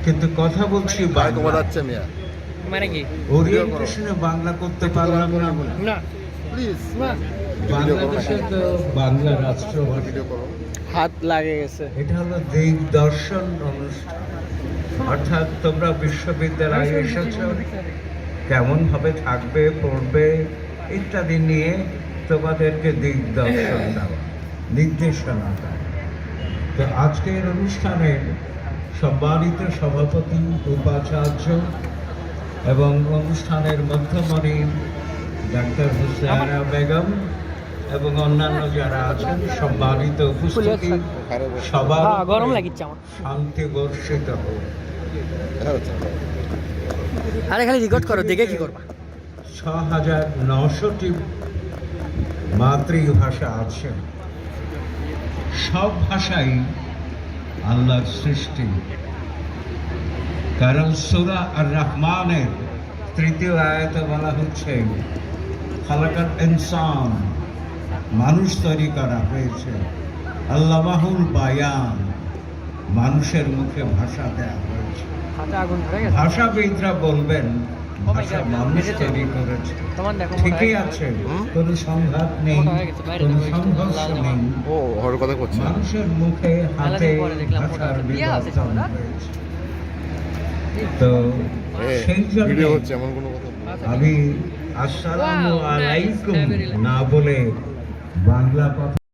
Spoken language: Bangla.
কিন্তু কথা বলছি বাংলা। মানে কি ওরিয়েন্টেশনে বাংলা করতে পারলাম না। না প্লিজ বাংলাদেশে তো বাংলা রাষ্ট্রভাষা। হাত লাগে গেছে। এটা হলো দিগদর্শন অনুষ্ঠান, অর্থাৎ তোমরা বিশ্ববিদ্যালয়ে এসেছ, কেমন ভাবে থাকবে, পড়বে ইত্যাদি নিয়ে তোমাদেরকে দিগদর্শন দেওয়া, নির্দেশনা দেওয়া। তো আজকের অনুষ্ঠানের সম্মানিত সভাপতি, উপাচার্য এবং অনুষ্ঠানের মধ্যমণি ডাক্তার হুসায়না বেগম এবং অন্যান্য যারা আছেন সম্মানিত উপস্থিতি, সবার গরম লাগিচ্ছে আমার। শান্তি বর্ষিত হোক। আরে খালি রেকর্ড করো, দেখে কি করবা? ৬,৯০০টি মাতৃভাষা আছে। সব ভাষাই আল্লাহর সৃষ্টি। কারণ সূরা আর রহমানের ৩য় আয়াতে বলা হচ্ছে খালাকাল ইনসান, মানুষ তৈরি করা হয়েছে। আল্লামাহুল বায়ান, মানুষের মুখে ভাষা দেওয়া হয়েছে। হাতে আগুন ধরে গেছে। ভাষাবিদরা বলবেন ভাষা মানুষ তৈরি করেছে। তোমার দেখো ঠিকই আছে, কোনো সংঘাত নেই, কোনো সংঘর্ষ নেই। ও ওর কথা করছি মানুষের মুখে হাতে ভাষার বিবর্তন হয়েছে। তো সেই জন্য ভিডিও হচ্ছে এমন কোনো কথা আমি আসসালামু আলাইকুম না বলে বাংলা কথা